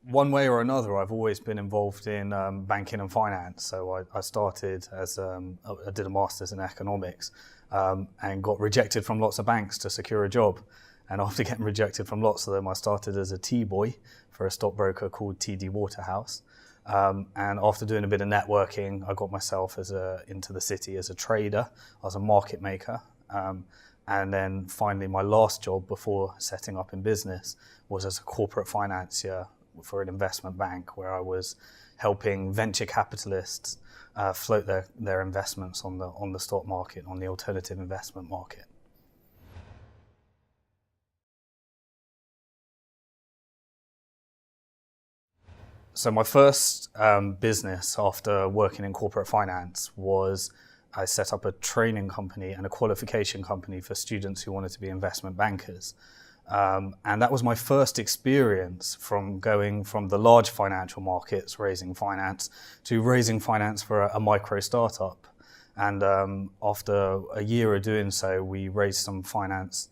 One way or another, I've always been involved in banking and finance. So I started as I did a master's in economics and got rejected from lots of banks to secure a job. And after getting rejected from lots of them, I started as a tea boy for a stockbroker called TD Waterhouse. And after doing a bit of networking, I got myself into the city as a trader. I was a market maker. And then finally, my last job before setting up in business was as a corporate financier for an investment bank, where I was helping venture capitalists float their investments on the stock market, on the alternative investment market. So my first business after working in corporate finance was I set up a training company and a qualification company for students who wanted to be investment bankers. And that was my first experience from going from the large financial markets, raising finance, to raising finance for a micro startup. And after a year of doing so, we raised some finance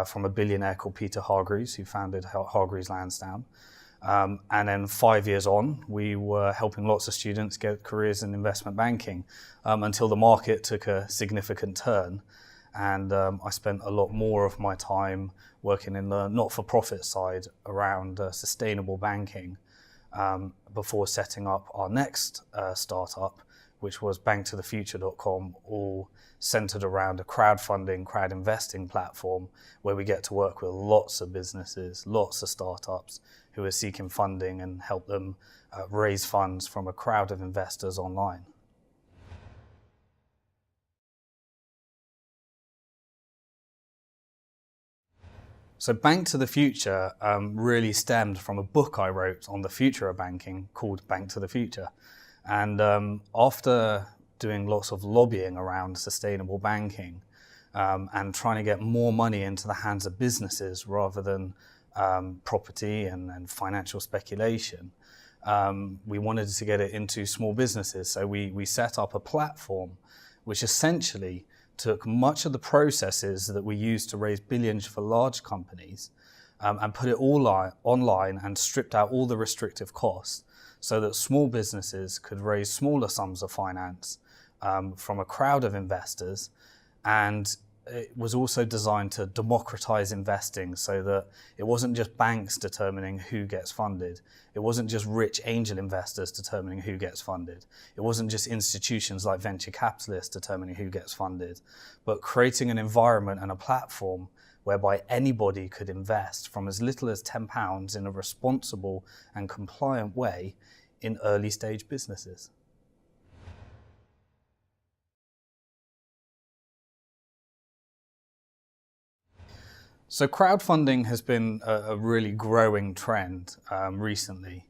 from a billionaire called Peter Hargreaves, who founded Hargreaves Lansdown. And then 5 years on, we were helping lots of students get careers in investment banking until the market took a significant turn. And I spent a lot more of my time working in the not-for-profit side around sustainable banking before setting up our next startup, which was BankToTheFuture.com, all centered around a crowdfunding, crowd investing platform where we get to work with lots of businesses, lots of startups who are seeking funding and help them raise funds from a crowd of investors online. So Bank to the Future really stemmed from a book I wrote on the future of banking called Bank to the Future. And after doing lots of lobbying around sustainable banking and trying to get more money into the hands of businesses rather than property and financial speculation, we wanted to get it into small businesses. So we set up a platform which essentially took much of the processes that we use to raise billions for large companies and put it all online and stripped out all the restrictive costs so that small businesses could raise smaller sums of finance from a crowd of investors. And it was also designed to democratize investing so that it wasn't just banks determining who gets funded. It wasn't just rich angel investors determining who gets funded. It wasn't just institutions like venture capitalists determining who gets funded, but creating an environment and a platform whereby anybody could invest from as little as £10 in a responsible and compliant way in early stage businesses. So crowdfunding has been a really growing trend recently.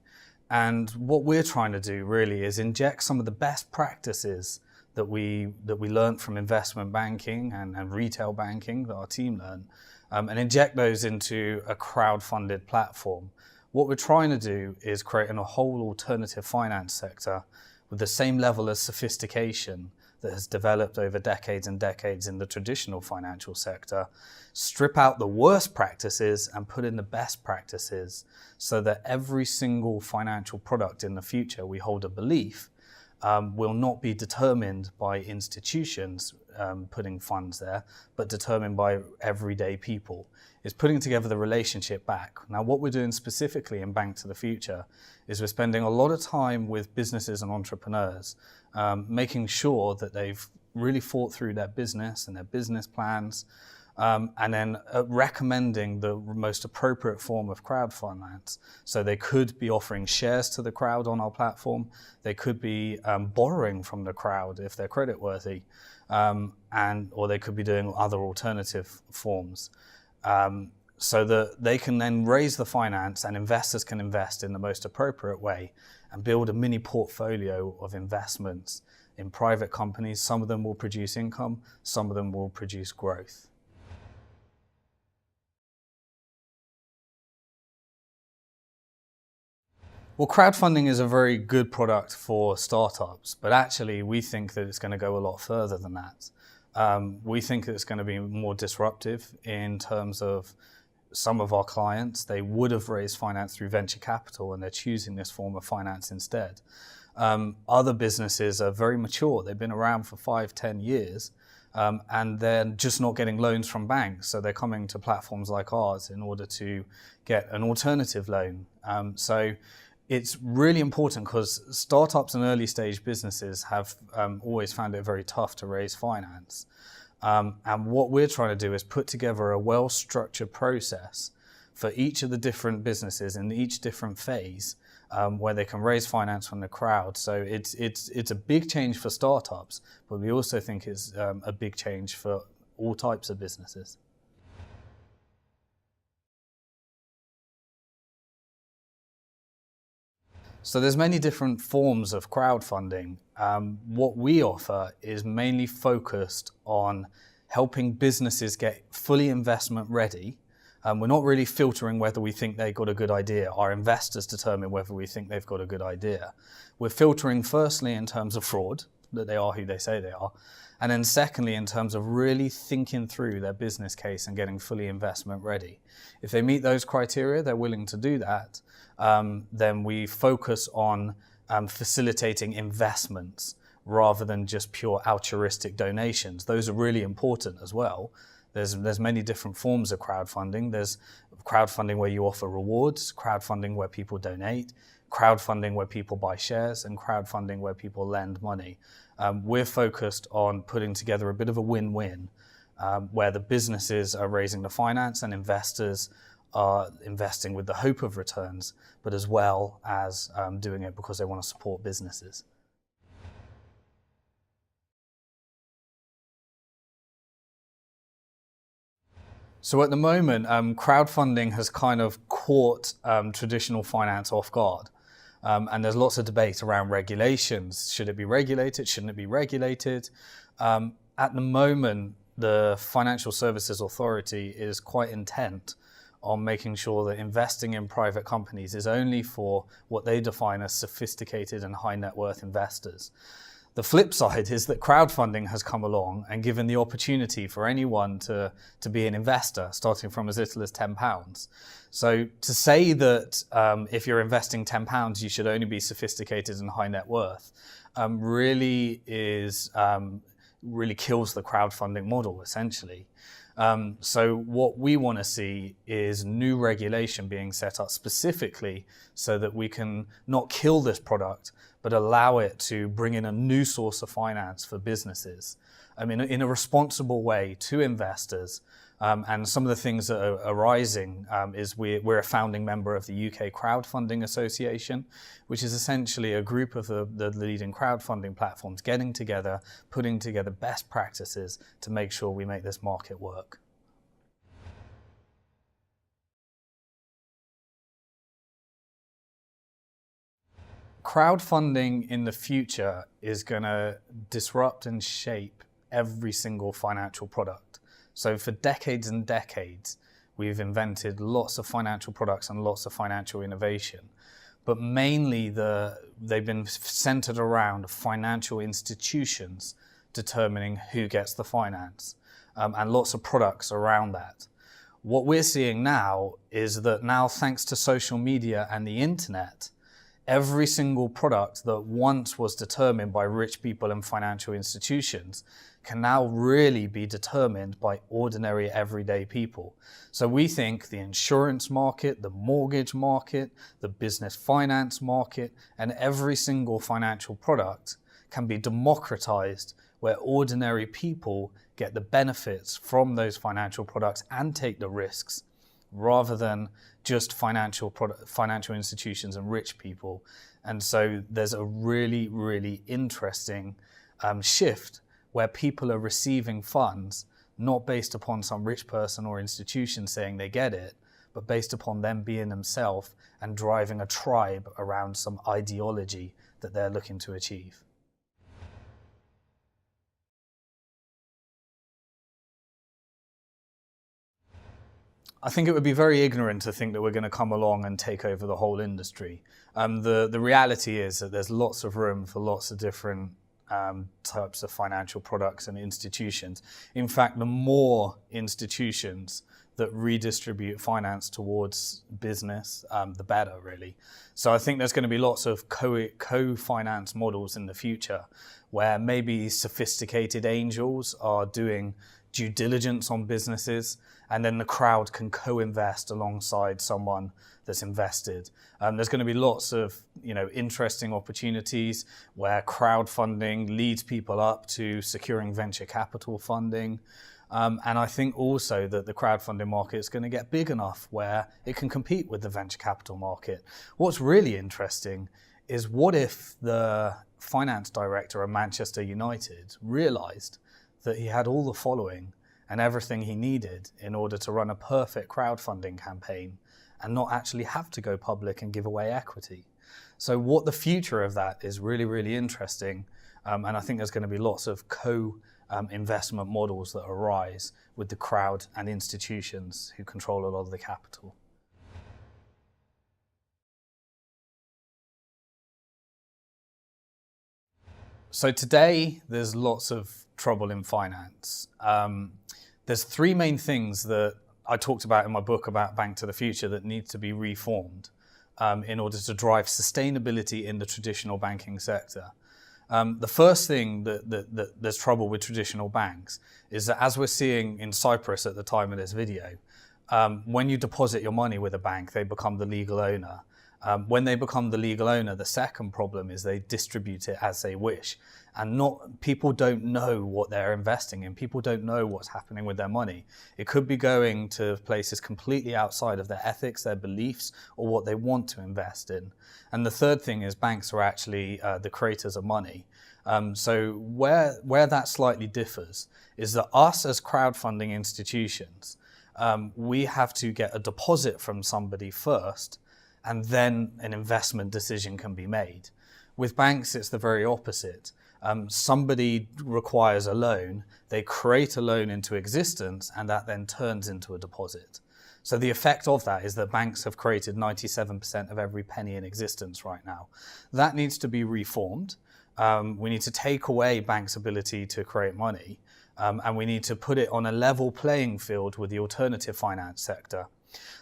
And what we're trying to do really is inject some of the best practices that we learned from investment banking and retail banking that our team learned, and inject those into a crowd-funded platform. What we're trying to do is create a whole alternative finance sector with the same level of sophistication that has developed over decades and decades in the traditional financial sector, strip out the worst practices and put in the best practices so that every single financial product in the future, we hold a belief, will not be determined by institutions putting funds there, but determined by everyday people. It's putting together the relationship back. Now, what we're doing specifically in Bank to the Future is we're spending a lot of time with businesses and entrepreneurs, making sure that they've really thought through their business and their business plans, and then recommending the most appropriate form of crowdfinance. So they could be offering shares to the crowd on our platform. They could be borrowing from the crowd if they're creditworthy, or they could be doing other alternative forms. So that they can then raise the finance and investors can invest in the most appropriate way and build a mini portfolio of investments in private companies. Some of them will produce income, some of them will produce growth. Well, crowdfunding is a very good product for startups, but actually we think that it's going to go a lot further than that. We think that it's going to be more disruptive in terms of some of our clients, they would have raised finance through venture capital and they're choosing this form of finance instead. Other businesses are very mature. They've been around for 5-10 years and they're just not getting loans from banks. So they're coming to platforms like ours in order to get an alternative loan. So it's really important because startups and early stage businesses have always found it very tough to raise finance. And what we're trying to do is put together a well-structured process for each of the different businesses in each different phase where they can raise finance from the crowd. So it's a big change for startups, but we also think it's a big change for all types of businesses. So there's many different forms of crowdfunding. What we offer is mainly focused on helping businesses get fully investment ready. We're not really filtering whether we think they've got a good idea. Our investors determine whether we think they've got a good idea. We're filtering firstly in terms of fraud, that they are who they say they are. And then secondly, in terms of really thinking through their business case and getting fully investment ready. If they meet those criteria, they're willing to do that. Then we focus on facilitating investments rather than just pure altruistic donations. Those are really important as well. There's many different forms of crowdfunding. There's crowdfunding where you offer rewards, crowdfunding where people donate, crowdfunding where people buy shares, and crowdfunding where people lend money. We're focused on putting together a bit of a win-win where the businesses are raising the finance and investors are investing with the hope of returns, but as well as doing it because they want to support businesses. So at the moment, crowdfunding has kind of caught traditional finance off guard. And there's lots of debate around regulations. Should it be regulated? Shouldn't it be regulated? At the moment, the Financial Services Authority is quite intent on making sure that investing in private companies is only for what they define as sophisticated and high net worth investors. The flip side is that crowdfunding has come along and given the opportunity for anyone to be an investor, starting from as little as £10. So to say that if you're investing £10, you should only be sophisticated and high net worth really kills the crowdfunding model, essentially. So what we want to see is new regulation being set up specifically so that we can not kill this product, but allow it to bring in a new source of finance for businesses. I mean, in a responsible way to investors. And some of the things that are arising is we're a founding member of the UK Crowdfunding Association, which is essentially a group of the leading crowdfunding platforms getting together, putting together best practices to make sure we make this market work. Crowdfunding in the future is going to disrupt and shape every single financial product. So for decades and decades, we've invented lots of financial products and lots of financial innovation. But mainly they've been centered around financial institutions determining who gets the finance, and lots of products around that. What we're seeing now is that now, thanks to social media and the internet, every single product that once was determined by rich people and financial institutions can now really be determined by ordinary everyday people. So we think the insurance market, the mortgage market, the business finance market, and every single financial product can be democratized where ordinary people get the benefits from those financial products and take the risks, rather than just financial institutions and rich people. And so there's a really, really interesting shift where people are receiving funds not based upon some rich person or institution saying they get it, but based upon them being themselves and driving a tribe around some ideology that they're looking to achieve. I think it would be very ignorant to think that we're going to come along and take over the whole industry. The reality is that there's lots of room for lots of different types of financial products and institutions. In fact, the more institutions that redistribute finance towards business, the better, really. So I think there's going to be lots of co-finance models in the future where maybe sophisticated angels are doing due diligence on businesses, and then the crowd can co-invest alongside someone that's invested. There's going to be lots of interesting opportunities where crowdfunding leads people up to securing venture capital funding. And I think also that the crowdfunding market is going to get big enough where it can compete with the venture capital market. What's really interesting is, what if the finance director of Manchester United realised that he had all the following and everything he needed in order to run a perfect crowdfunding campaign and not actually have to go public and give away equity? So what the future of that is really, really interesting. And I think there's going to be lots of investment models that arise with the crowd and institutions who control a lot of the capital. So today, there's lots of trouble in finance. There's three main things that I talked about in my book about BankToTheFuture that need to be reformed in order to drive sustainability in the traditional banking sector. The first thing that there's trouble with traditional banks is that, as we're seeing in Cyprus at the time of this video, when you deposit your money with a bank, they become the legal owner. When they become the legal owner, the second problem is they distribute it as they wish. And people don't know what they're investing in. People don't know what's happening with their money. It could be going to places completely outside of their ethics, their beliefs, or what they want to invest in. And the third thing is, banks are actually the creators of money. So where that slightly differs is that us as crowdfunding institutions, we have to get a deposit from somebody first, and then an investment decision can be made. With banks, it's the very opposite. Somebody requires a loan, they create a loan into existence, and that then turns into a deposit. So the effect of that is that banks have created 97% of every penny in existence right now. That needs to be reformed. We need to take away banks' ability to create money, and we need to put it on a level playing field with the alternative finance sector.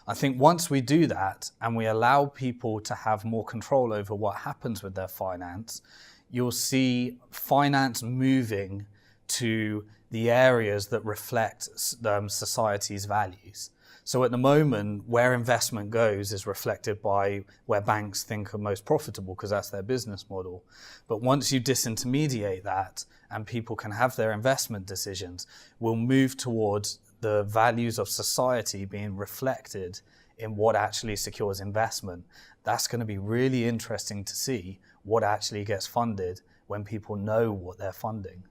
I think once we do that and we allow people to have more control over what happens with their finance, you'll see finance moving to the areas that reflect society's values. So at the moment, where investment goes is reflected by where banks think are most profitable, because that's their business model. But once you disintermediate that and people can have their investment decisions, we'll move towards the values of society being reflected in what actually secures investment. That's going to be really interesting to see what actually gets funded when people know what they're funding.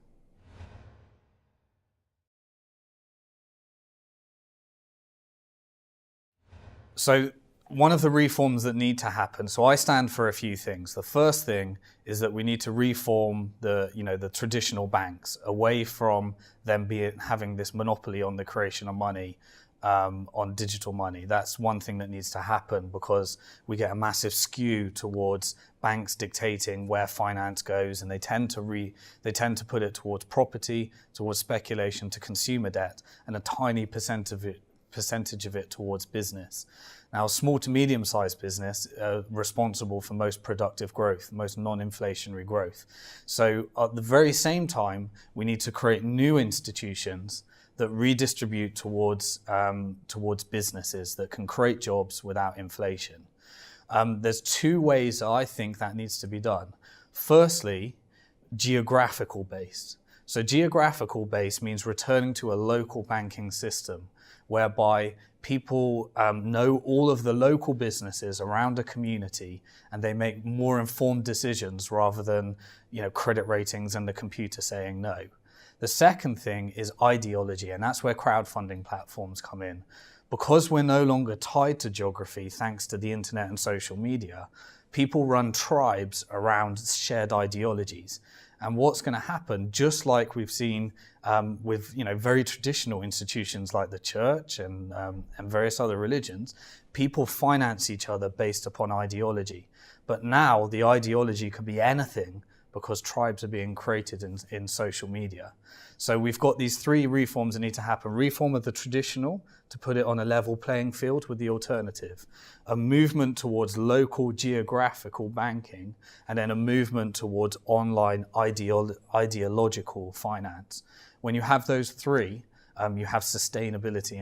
So one of the reforms that need to happen, so I stand for a few things. The first thing is that we need to reform the traditional banks away from them having this monopoly on the creation of money, on digital money. That's one thing that needs to happen, because we get a massive skew towards banks dictating where finance goes, and they tend to put it towards property, towards speculation, to consumer debt, and a tiny percentage of it towards business. Now, small to medium-sized business are responsible for most productive growth, most non-inflationary growth. So at the very same time, we need to create new institutions that redistribute towards businesses that can create jobs without inflation. There's two ways I think that needs to be done. Firstly, geographical based. So geographical based means returning to a local banking system whereby people know all of the local businesses around a community, and they make more informed decisions rather than credit ratings and the computer saying no. The second thing is ideology, and that's where crowdfunding platforms come in. Because we're no longer tied to geography thanks to the internet and social media, people run tribes around shared ideologies. And what's going to happen, just like we've seen with very traditional institutions like the church and various other religions, people finance each other based upon ideology. But now the ideology could be anything, because tribes are being created in social media. So we've got these three reforms that need to happen. Reform of the traditional to put it on a level playing field with the alternative, a movement towards local geographical banking, and then a movement towards online ideological finance. When you have those three, you have sustainability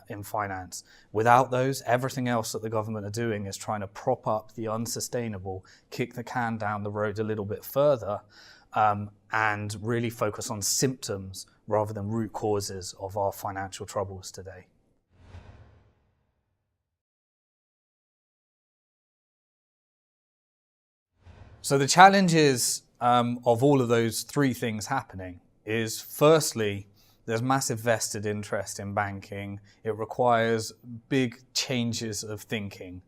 in finance. Without those, everything else that the government are doing is trying to prop up the unsustainable, kick the can down the road a little bit further, and really focus on symptoms rather than root causes of our financial troubles today. So the challenges of all of those three things happening is, firstly, there's massive vested interest in banking. It requires big changes of thinking.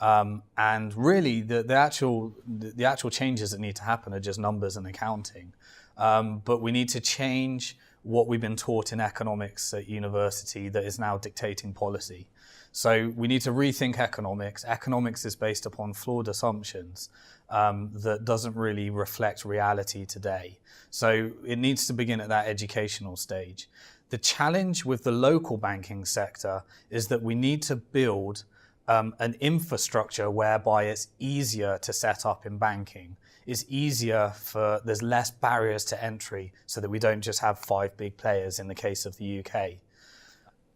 And really, the actual changes that need to happen are just numbers and accounting. But we need to change what we've been taught in economics at university that is now dictating policy. So we need to rethink economics. Economics is based upon flawed assumptions that doesn't really reflect reality today. So it needs to begin at that educational stage. The challenge with the local banking sector is that we need to build an infrastructure whereby it's easier to set up in banking. It's easier there's less barriers to entry so that we don't just have 5 big players in the case of the UK.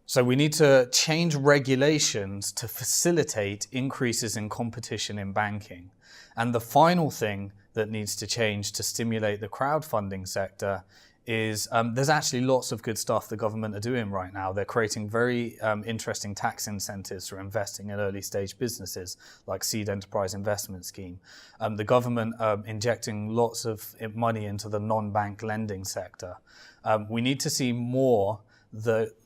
So we need to change regulations to facilitate increases in competition in banking. And the final thing that needs to change to stimulate the crowdfunding sector is there's actually lots of good stuff the government are doing right now. They're creating very interesting tax incentives for investing in early stage businesses like Seed Enterprise Investment Scheme. The government injecting lots of money into the non-bank lending sector. We need to see more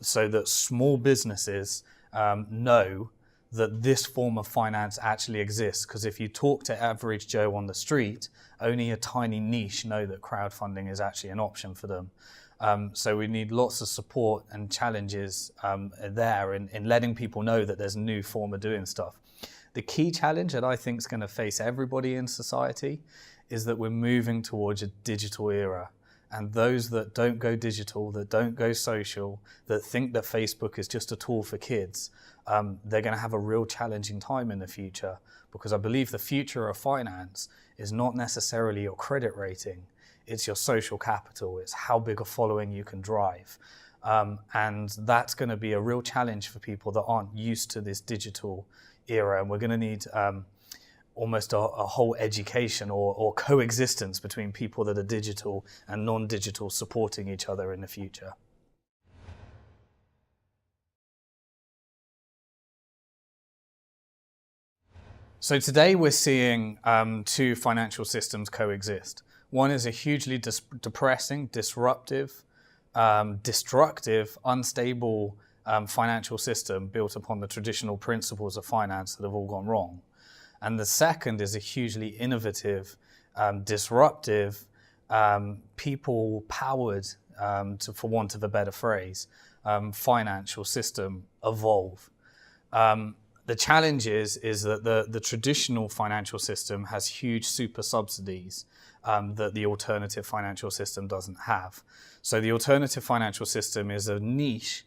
so that small businesses know that this form of finance actually exists. Because if you talk to average Joe on the street, only a tiny niche know that crowdfunding is actually an option for them. So we need lots of support and challenges there in letting people know that there's a new form of doing stuff. The key challenge that I think is going to face everybody in society is that we're moving towards a digital era. And those that don't go digital, that don't go social, that think that Facebook is just a tool for kids, they're going to have a real challenging time in the future, because I believe the future of finance is not necessarily your credit rating, it's your social capital, it's how big a following you can drive. And that's going to be a real challenge for people that aren't used to this digital era, and we're going to need almost a whole education or coexistence between people that are digital and non-digital supporting each other in the future. So today we're seeing two financial systems coexist. One is a hugely depressing, disruptive, destructive, unstable financial system built upon the traditional principles of finance that have all gone wrong. And the second is a hugely innovative, disruptive, people-powered, for want of a better phrase, financial system evolve. The challenge is that the traditional financial system has huge super subsidies that the alternative financial system doesn't have. So the alternative financial system is a niche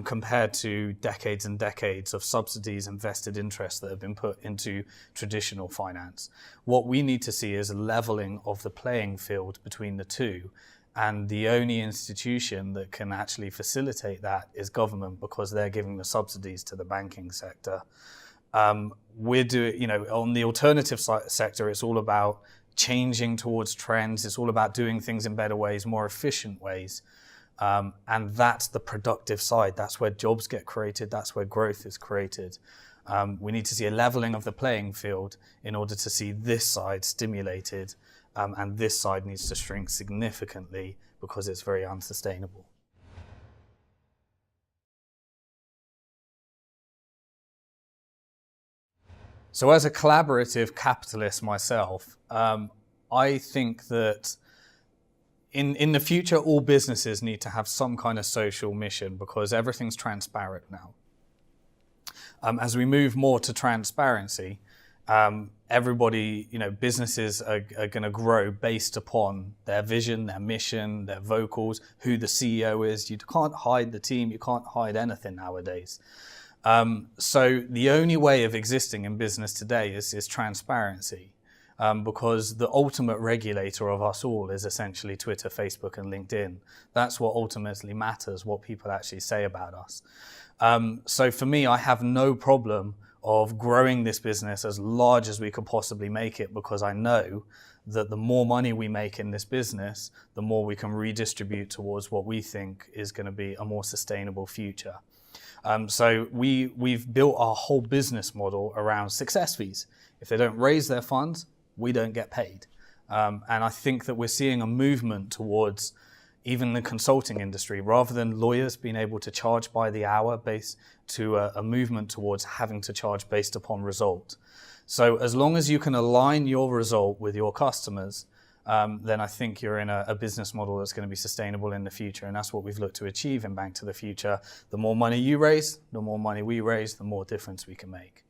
compared to decades and decades of subsidies and vested interests that have been put into traditional finance. What we need to see is a leveling of the playing field between the two. And the only institution that can actually facilitate that is government, because they're giving the subsidies to the banking sector. We're doing, on the alternative sector, it's all about changing towards trends. It's all about doing things in better ways, more efficient ways. And that's the productive side. That's where jobs get created. That's where growth is created. We need to see a leveling of the playing field in order to see this side stimulated, and this side needs to shrink significantly because it's very unsustainable. So as a collaborative capitalist myself, I think that in the future, all businesses need to have some kind of social mission, because everything's transparent now. As we move more to transparency, everybody, businesses are going to grow based upon their vision, their mission, their vocals, who the CEO is. You can't hide the team. You can't hide anything nowadays. So the only way of existing in business today is transparency, because the ultimate regulator of us all is essentially Twitter, Facebook, and LinkedIn. That's what ultimately matters, what people actually say about us. So for me, I have no problem of growing this business as large as we could possibly make it, because I know that the more money we make in this business, the more we can redistribute towards what we think is going to be a more sustainable future. So we've built our whole business model around success fees. If they don't raise their funds, we don't get paid. And I think that we're seeing a movement towards even the consulting industry, rather than lawyers being able to charge by the hour, based to a movement towards having to charge based upon result. So as long as you can align your result with your customers, then I think you're in a business model that's going to be sustainable in the future. And that's what we've looked to achieve in Bank to the Future. The more money you raise, the more money we raise, the more difference we can make.